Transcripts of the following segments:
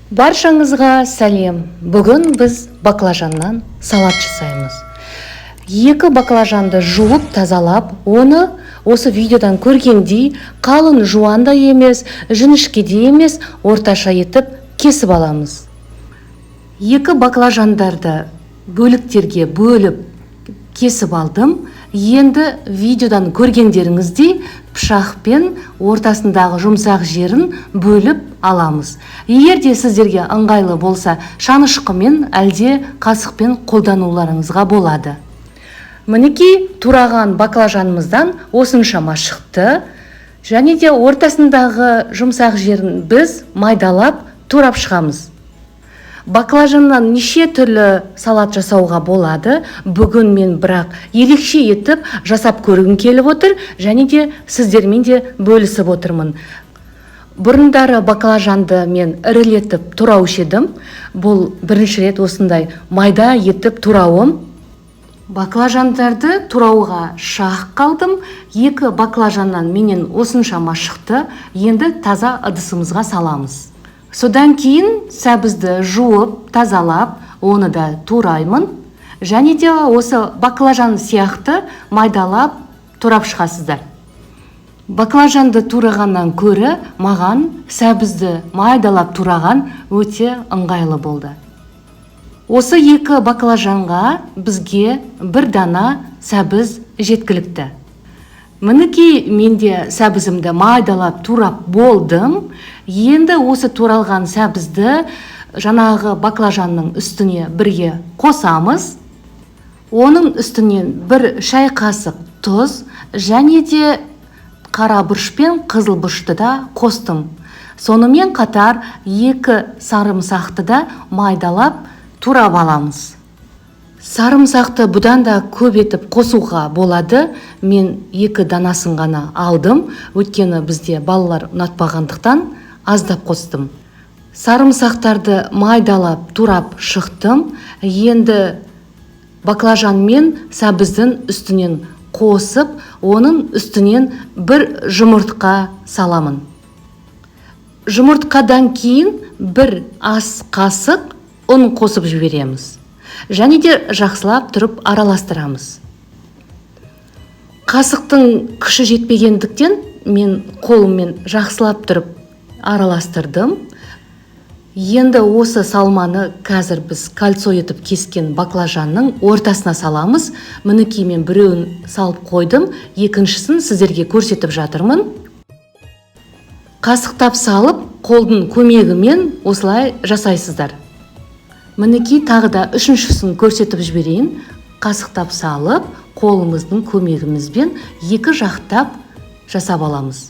Баршаңызға сәлем. Бүгін біз баклажаннан салат жасаймыз. Екі баклажанды жуып, тазалап, оны осы видеодан көргендей қалың жуан да емес, жіңішке де емес, орташа етіп кесіп аламыз. Екі баклажандарды бөліктерге бөліп кесіп алдым. Енді видеодан көргендеріңіздей пышақпен ортасындағы жұмсақ жерін бөліп аламыз. Егер де сіздерге ыңғайлы болса, шанышқымен әлде қасықпен қолдануларыңызға болады. Мінекей тураған баклажанымыздан осыншама шықты. Және де ортасындағы жұмсақ жерін біз майдалап турап шығамыз. Баклажаннан неше түрлі салат жасауға болады. Бүгін мен бірақ ерекше етіп жасап көргім келіп отыр, және де сіздермен де бөлісіп отырмын. Бұрындары баклажанды мен ірілетіп тураушы едім. Бұл бірінші рет осындай майда етіп турауым. Баклажандарды турауға шақ қалдым. Екі баклажаннан менен осыншама шықты. Енді таза ыдысымызға саламыз. Содан кейін сәбізді жуып, тазалап, оны да тураймын. Және де осы баклажан сияқты майдалап турап шығасыздар. Баклажанды турағаннан көрі маған сәбізді майдалап тураған өте ыңғайлы болды. Осы екі баклажанға бізге бір дана сәбіз жеткілікті. Мінекей менде сәбізімді майдалап турап болдым. Енді осы туралған сәбізді жаңағы баклажанның үстіне бірге қосамыз. Оның үстінен бір шай қасық тұз және де қара бұрыш пен қызыл бұрышты да қостым. Сонымен қатар екі сарымсақты да майдалап турап аламыз. Сарымсақты бұдан да көп етіп қосуға болады. Мен екі данасын ғана алдым. Өйткені бізде балалар ұнатпағандықтан аздап қостым. Сарымсақтарды майдалап турап шықтым. Енді баклажан мен сәбіздің үстінен қосып, оның үстінен бір жұмыртқа саламын. Жұмыртқадан кейін бір ас қасық ұн қосып жібереміз. Және де жақсылап тұрып араластырамыз. Қасықтың күші жетпегендіктен мен қолыммен жақсылап тұрып араластырдым. Енді осы салманы қазір біз кольцо етіп кескен баклажанның ортасына саламыз. Мінекей мен біреуін салып қойдым, екіншісін сіздерге көрсетіп жатырмын. Қасықтап салып, қолдың көмегімен осылай жасайсыздар. Мінекей тағы да үшіншісін көрсетіп жіберейін. Қасықтап салып, қолымыздың көмегімізбен екі жақтап жасап аламыз.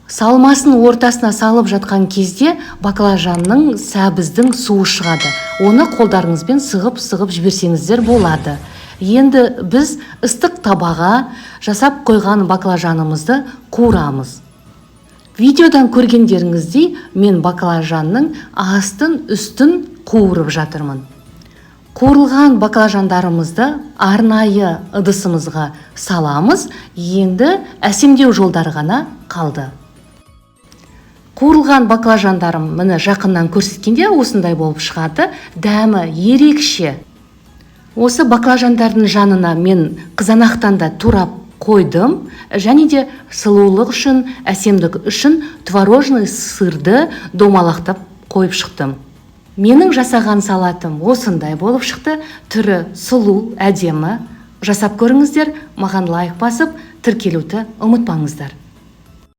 Салмасын ортасына салып жатқан кезде баклажанның сәбіздің суы шығады. Оны қолдарыңызбен сығып жіберсеңіздер болады. Енді біз ыстық табаға жасап қойған баклажанымызды қуырамыз. Видеодан көргендеріңіздей мен баклажанның астын үстін қуырып жатырмын. Қуырылған баклажандарымызды арнайы ыдысымызға саламыз. Енді әсемдеу жолдары ғана қалды. Қуырылған баклажандарым мені жақыннан көрсеткенде осындай болып шығады. Дәмі ерекше. Осы баклажандардың жанына мен қызанақтан да турап қойдым. Және де сұлулық үшін, әсемдік үшін творожный сырды домалақтап қойып шықтым. Менің жасаған салатым осындай болып шықты. Түрі сұлу, әдемі. Жасап көріңіздер, маған лайк басып, тіркелуді ұмытпаңыздар.